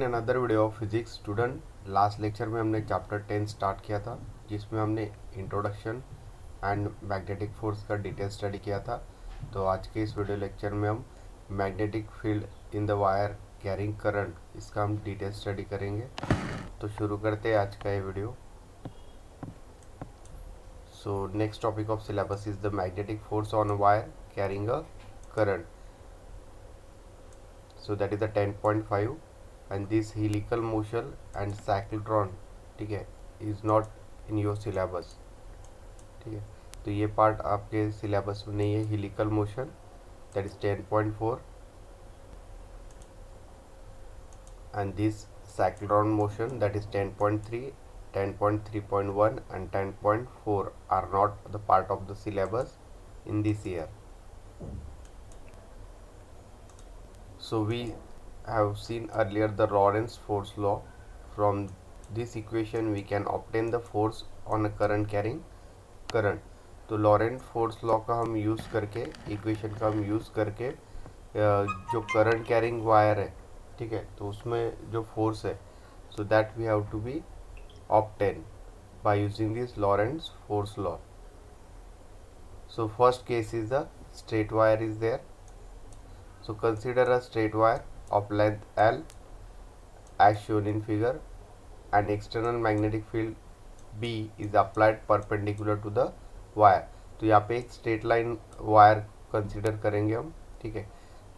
In another video of physics student. Last lecture में हमने chapter 10 start किया था, जिसमें हमने इंट्रोडक्शन एंड मैग्नेटिक फोर्स का डिटेल स्टडी किया था। तो आज के इस वीडियो लेक्चर में हम magnetic field in the wire carrying current, इसका हम डिटेल स्टडी करेंगे। तो शुरू करते हैं आज का ये video. So next topic of syllabus is the magnetic force on a wire carrying a current. So that is the 10.5 and this helical motion and cyclotron, ठीक है, is not in your syllabus। ठीक है, तो ये part आपके syllabus में नहीं है। helical motion that is 10.4 and this cyclotron motion that is 10.3, 10.3.1 and 10.4 are not the part of the syllabus in this year. So we have seen earlier the Lorentz force law. From this equation we can obtain the force on a current carrying current। तो Laurent force law का हम use करके, equation का हम use करके जो current carrying wire है, ठीक है, तो उसमें जो फोर्स है, so that we have to be obtain by using this Lorentz force law. So first case is the straight wire is there. So consider a straight wire of length L as shown in figure. An external magnetic field B is applied perpendicular to the wire। तो यहाँ पे एक straight line wire consider करेंगे हम, ठीक है,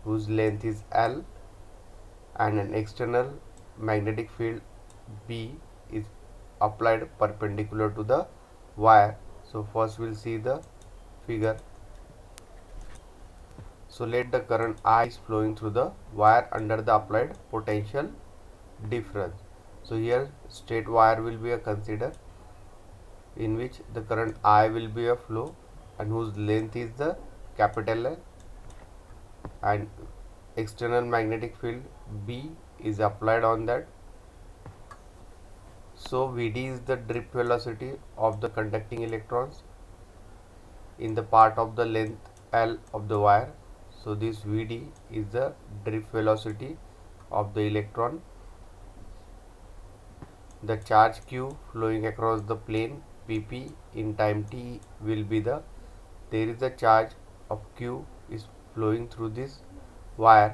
whose length is L and an external magnetic field B is applied perpendicular to the wire। So first we'll see the figure। So let the current I is flowing through the wire under the applied potential difference। So here straight wire will be a consider, in which the current I will be a flow and whose length is the capital L, and external magnetic field B is applied on that। So Vd is the drift velocity of the conducting electrons in the part of the length L of the wire। So this Vd is the drift velocity of the electron। The charge q flowing across the plane pp in time t will be the, there is a charge of q is flowing through this wire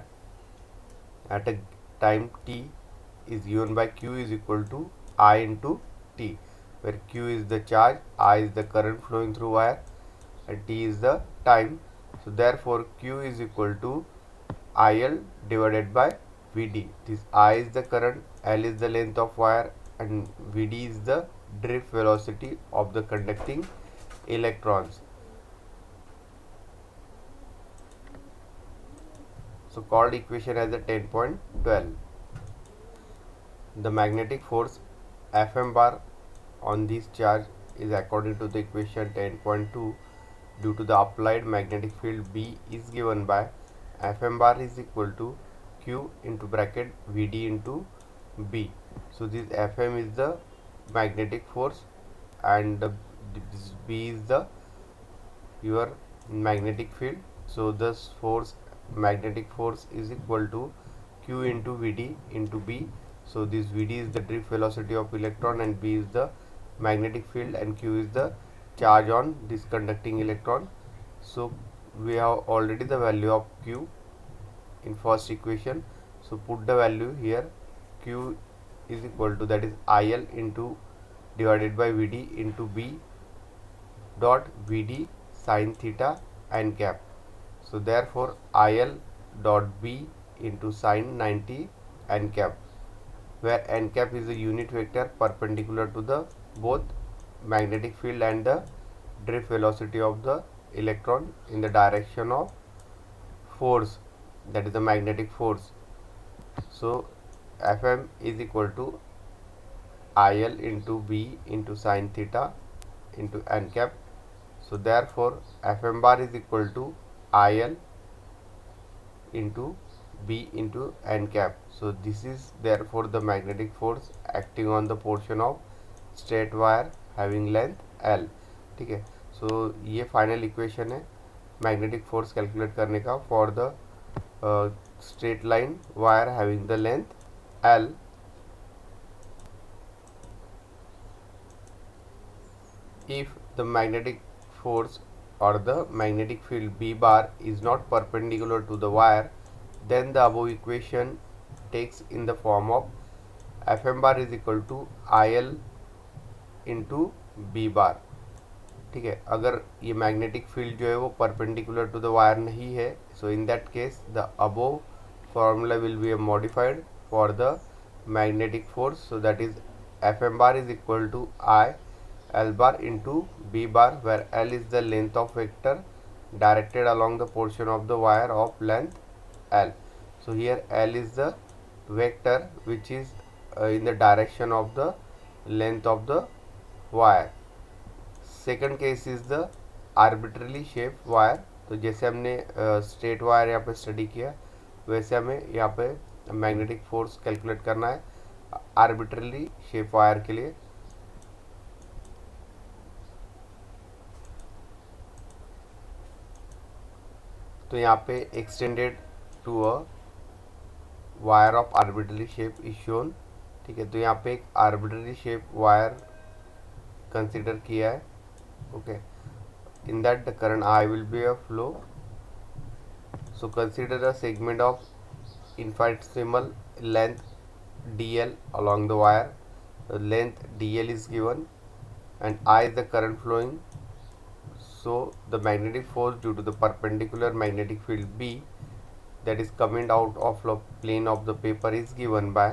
at a time t is given by q is equal to I into t, where q is the charge, I is the current flowing through wire and t is the time। So therefore q is equal to IL divided by Vd। This I is the current, L is the length of wire and Vd is the drift velocity of the conducting electrons। So called equation as a 10.12। The magnetic force Fm bar on this charge is according to the equation 10.2 due to the applied magnetic field B is given by Fm bar is equal to Q into bracket Vd into B। So this Fm is the magnetic force and this B is the your magnetic field। So this force, magnetic force is equal to Q into Vd into B। So this Vd is the drift velocity of electron and B is the magnetic field and Q is the charge on this conducting electron। So we have already the value of Q in first equation, so put the value here। Q is equal to, that is IL into divided by Vd into B dot Vd sin theta n cap। So therefore IL dot B into sin 90 n cap, where n cap is a unit vector perpendicular to the both magnetic field and the drift velocity of the electron in the direction of force, that is the magnetic force। So Fm is equal to IL into B into sin theta into n cap। So therefore Fm bar is equal to IL into B into n cap। So this is therefore the magnetic force acting on the portion of straight wire having length L। ठीक है, सो ये final equation है magnetic force calculate करने का for the straight line wire having the length L, if the magnetic force or the magnetic field B bar is not perpendicular to the wire, then the above equation takes in the form of Fm bar is equal to IL into B bar. ठीक है, अगर ये magnetic field जो है वो perpendicular to the wire नहीं है, so in that case the above formula will be modified for the magnetic force. So that is Fm bar is equal to I L bar into B bar, where L is the length of vector directed along the portion of the wire of length L. So here L is the vector which is in the direction of the length of the wire. Second case is the arbitrarily shape wire. तो जैसे हमने straight wire यहाँ पे study किया, वैसे हमें यहाँ पे मैग्नेटिक फोर्स कैलकुलेट करना है आर्बिट्रली शेप वायर के लिए. तो यहाँ पे extended to a wire of arbitrary shape is shown. ठीक है, तो यहाँ पे एक आर्बिट्ररी शेप वायर कंसिडर किया है. Okay, in that the current I will be a flow. So consider a segment of infinitesimal length dl along the wire. The length dl is given and I is the current flowing. So the magnetic force due to the perpendicular magnetic field B that is coming out of the plane of the paper is given by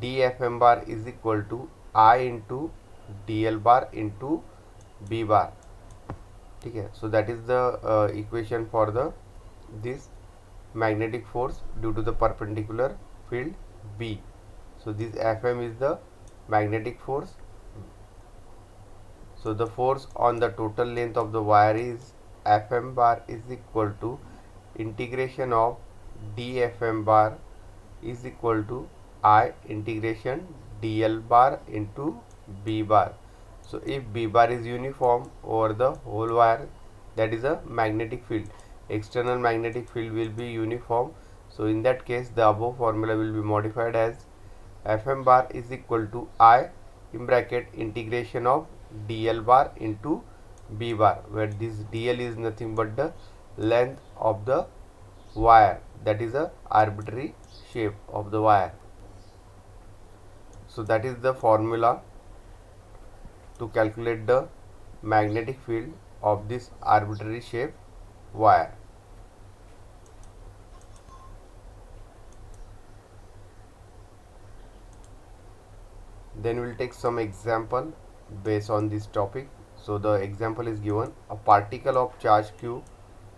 dFm bar is equal to I into dl bar into B bar. ठीक है, so that is the equation for the this magnetic force due to the perpendicular field B. So this Fm is the magnetic force. So the force on the total length of the wire is Fm bar is equal to integration of dFm bar is equal to I integration dl bar into B bar. So if B bar is uniform over the whole wire, that is a magnetic field. External magnetic field will be uniform. So in that case the above formula will be modified as Fm bar is equal to I in bracket integration of dl bar into B bar, where this dl is nothing but the length of the wire, that is a arbitrary shape of the wire. So that is the formula to calculate the magnetic field of this arbitrary shape wire. Then we will take some example based on this topic. So the example is given: a particle of charge q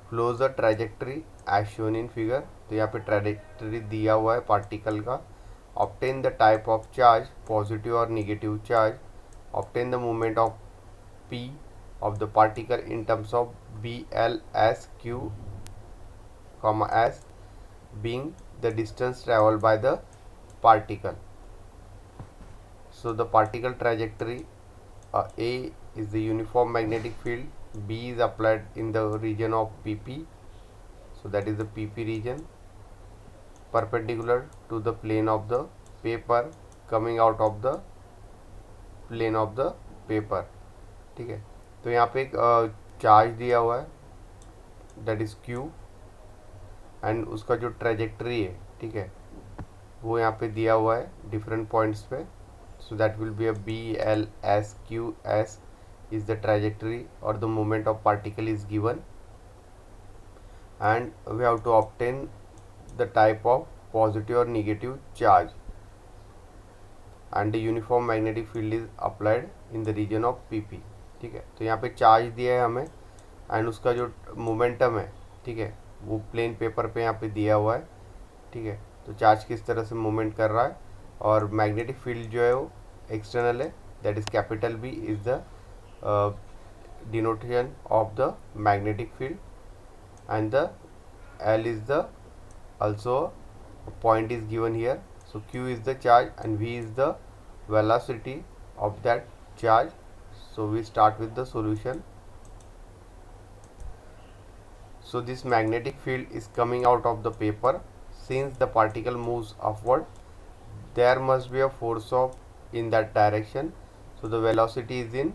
flows a trajectory as shown in figure. तो यहाँ पे trajectory दिया हुआ है particle का. Obtain the type of charge, positive or negative charge. Obtain the moment of p of the particle in terms of b, l, s, q, comma s being the distance traveled by the particle. So the particle trajectory, A is the uniform magnetic field, B is applied in the region of PP, so that is the PP region, perpendicular to the plane of the paper, coming out of the plane of the paper. ठीक है, तो यहाँ पे एक charge दिया हुआ है that is Q and उसका जो ट्रेजेक्ट्री है, ठीक है, वो यहाँ पे दिया हुआ है डिफरेंट पॉइंट्स पे. So that will be a B L S Q S is the trajectory और the moment of particle is given and we have to obtain the type of positive और negative charge and the uniform magnetic field is applied in the region of PP. ठीक है, तो यहाँ पे charge दिया है हमें एंड उसका जो मोमेंटम है, ठीक है, वो प्लेन पेपर पे यहाँ पे दिया हुआ है. ठीक है, तो चार्ज किस तरह से मूवमेंट कर रहा है और मैग्नेटिक फील्ड जो है वो एक्सटर्नल है, that is capital B is the denotation of the magnetic field and the L is the also point is given here. So q is the charge and v is the velocity of that charge. So we start with the solution. So this magnetic field is coming out of the paper. Since the particle moves upward, there must be a force of in that direction, so the velocity is in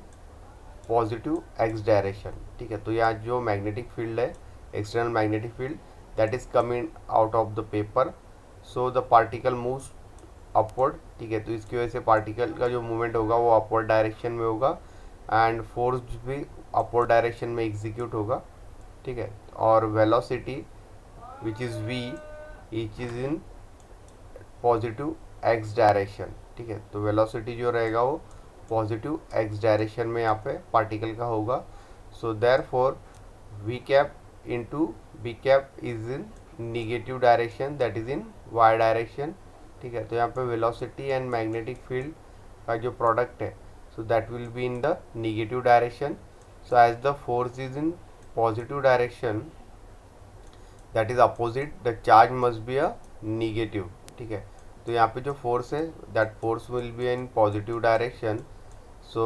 positive X direction. ठीक है, तो यहाँ जो magnetic field है, external magnetic field, that is coming out of the paper, so the particle moves upward. ठीक है, तो इसकी वजह से पार्टिकल का जो मूवमेंट होगा वो अपवर्ड डायरेक्शन में होगा एंड फोर्स भी अपवर्ड डायरेक्शन में एग्जीक्यूट होगा। ठीक है, और velocity which is V which is in positive X direction. ठीक है, तो वेलोसिटी जो रहेगा वो पॉजिटिव एक्स डायरेक्शन में यहाँ पे पार्टिकल का होगा। So therefore V cap into B cap is in negative direction, that is in Y direction. ठीक है, तो यहाँ पे वेलोसिटी एंड मैग्नेटिक फील्ड का जो प्रोडक्ट है, so that will be in the negative direction. So as the force is in positive direction, that is opposite, the charge must be a negative. ठीक है, तो यहाँ पे जो फोर्स है, that force will be in positive direction, so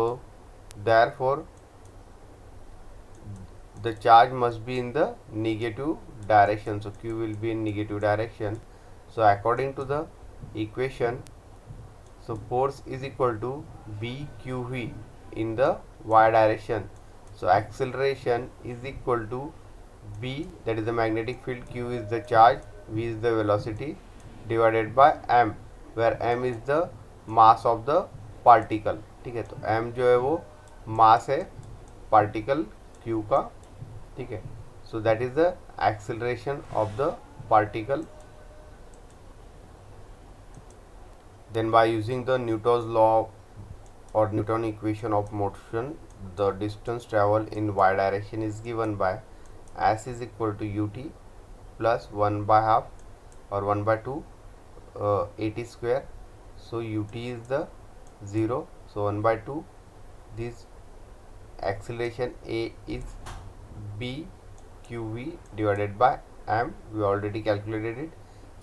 therefore the charge must be in the negative direction, so q will be in negative direction. So according to the equation, so force is equal to bqv in the y direction, so acceleration is equal to b, that is the magnetic field, q is the charge, v is the velocity, divided by m, where m is the mass of the particle. ठीक है, तो m जो है वो मास है particle q का। ठीक है, so that is the acceleration of the particle. Then by using the Newton's law और Newton equation of motion, the distance travel in y direction is given by s is equal to ut plus 1/2 और 1/2 at square. So ut is the 0, so 1/2, this acceleration a is b qv divided by m, we already calculated it,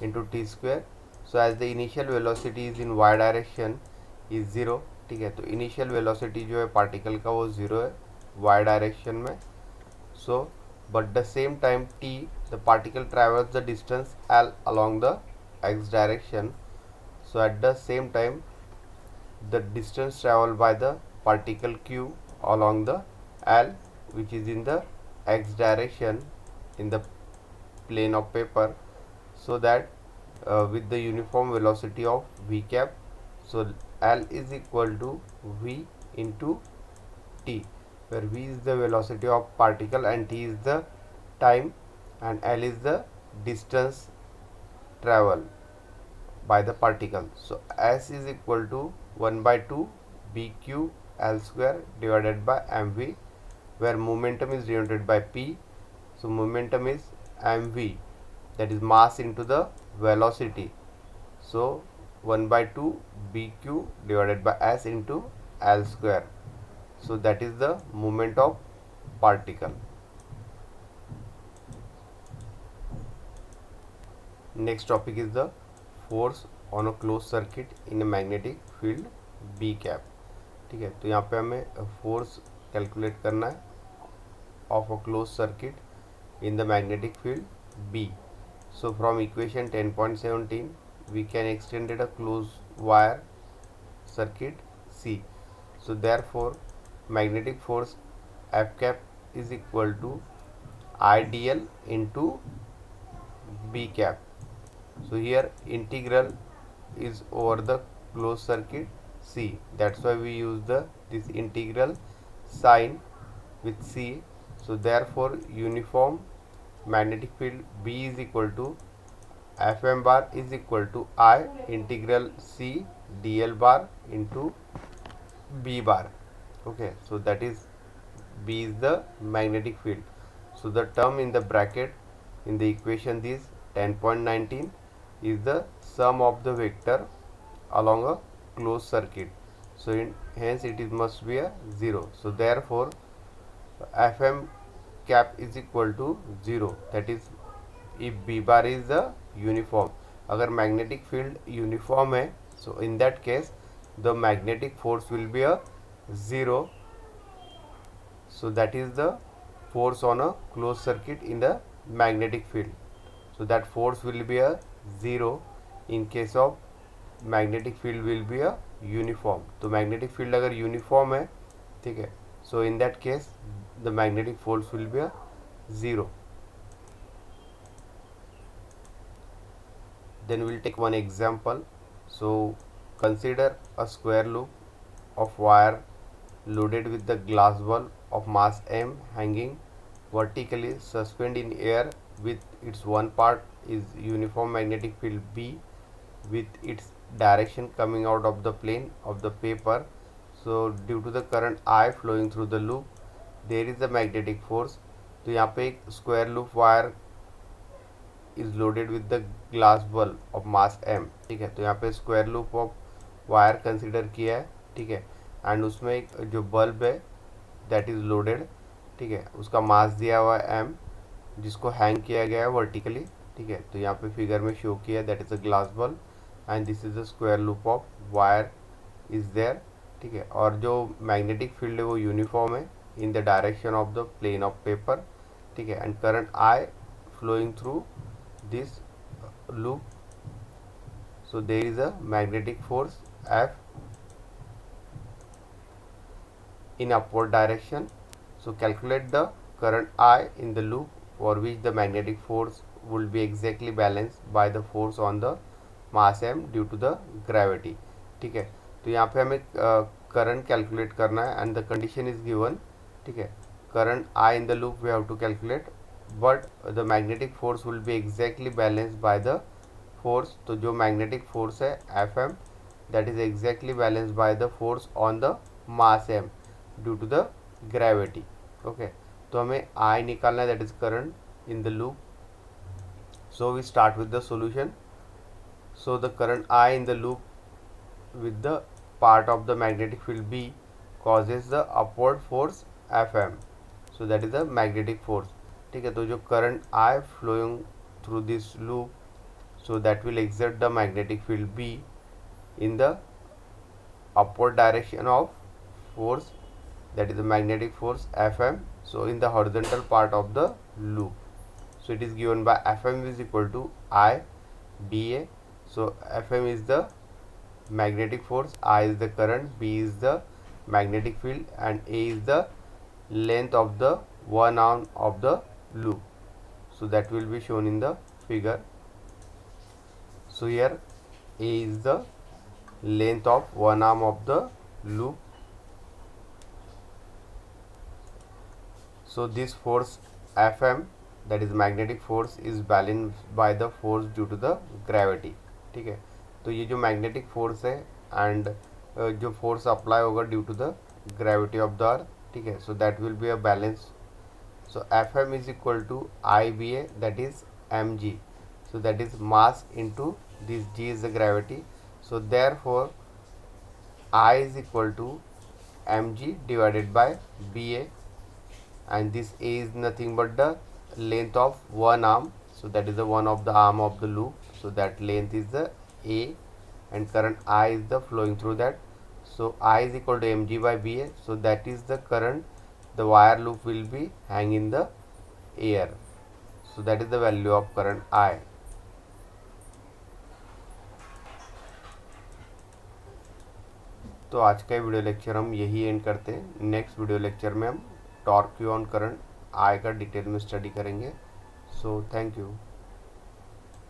into t square. So as the initial velocity is in y direction is 0, ठीक है, तो initial velocity जो है particle का वो 0 है y direction में। so but the same time t, the particle travels the distance l along the x direction, so at the same time the distance traveled by the particle q along the l, which is in the x direction in the plane of paper, so that with the uniform velocity of v cap, so l is equal to v into t, where v is the velocity of particle and t is the time and l is the distance travel by the particle. So s is equal to 1/2 bq l square divided by mv, where momentum is denoted by p, so momentum is mv, that is mass into the velocity, so 1/2 bq divided by s into l square, so that is the moment of particle. Next topic is the force on a closed circuit in a magnetic field B cap। ठीक है, तो यहाँ पे हमें force calculate करना है of a close circuit in the magnetic field B। So from equation 10.17 we can extended a close wire circuit C। So therefore magnetic force F cap is equal to IDL into B cap। So here integral is over the closed circuit C, that's why we use this integral sign with C. So therefore uniform magnetic field B is equal to Fm bar is equal to I integral C dl bar into B bar. Okay, so that is B is the magnetic field. So the term in the bracket in the equation this 10.19 is the sum of the vector along a closed circuit, so hence it is must be a 0. So therefore Fm cap is equal to 0, that is if B bar is the uniform, अगर magnetic field uniform है, so in that case the magnetic force will be a 0, so that is the force on a closed circuit in the magnetic field, so that force will be a 0 in case of magnetic field will be a uniform. तो magnetic field अगर uniform है, ठीक है, so in that case the magnetic force will be a zero. Then we'll take one example. So consider a square loop of wire loaded with the glass ball of mass m hanging vertically suspended in air, with its one part is uniform magnetic field B with its direction coming out of the plane of the paper. So due to the current I flowing through the loop, there is a magnetic force. तो यहाँ पे एक square loop wire is loaded with the glass bulb of mass m, ठीक है। तो यहाँ पे square loop of wire consider किया है, ठीक है, एंड उसमें एक जो बल्ब है दैट इज लोडेड, ठीक है, उसका मास दिया हुआ है m, जिसको हैंग किया गया है वर्टिकली, ठीक है। तो यहाँ पे फिगर में शो किया that is a glass bulb and this is the square loop of wire is there, ठीक है। और जो मैग्नेटिक फील्ड है वो यूनिफॉर्म है in the direction of the plane of paper, ठीक है, and current I flowing through this loop. So there is a magnetic force F in upward direction. So calculate the current I in the loop, for which the magnetic force will be exactly balanced by the force on the mass m due to the gravity, ठीक है। तो यहाँ पे हमें current calculate करना है and the condition is given, ठीक है। Current I in the loop we have to calculate, but the magnetic force will be exactly balanced by the force. तो जो मैग्नेटिक फोर्स है F M that is exactly balanced by the force on the mass M due to the gravity, okay. तो हमें I निकालना है that is current in the loop. So we start with the solution. So the current I in the loop with the part of the magnetic field B causes the upward force Fm, so that is the magnetic force, ठीक है। तो जो current I flowing through this loop, so that will exert the magnetic field B in the upward direction of force, that is the magnetic force Fm, so in the horizontal part of the loop. So it is given by Fm is equal to I dA. So Fm is the magnetic force, I is the current, B is the magnetic field, and A is the length of the one arm of the loop. So that will be shown in the figure. So here A is the length of one arm of the loop. So this force Fm, that is magnetic force, is balanced by the force due to the gravity, ठीक है। तो ये जो magnetic force है and जो force apply होगा due to the gravity of the earth, ठीक है। So that will be a balance. So F M is equal to I B A that is M G, so that is mass into this G is the gravity. So therefore I is equal to M G divided by B A, and this A is nothing but the length of one arm, so that is the one of the arm of the loop, so that length is the A, and current I is the flowing through that. So I is equal to mg by ba, so that is the current the wire loop will be hang in the air, so that is the value of current I. तो आज का video lecture हम यही and करते हैं। Next video lecture में हम torque on current I का डिटेल में स्टडी करेंगे। So thank you.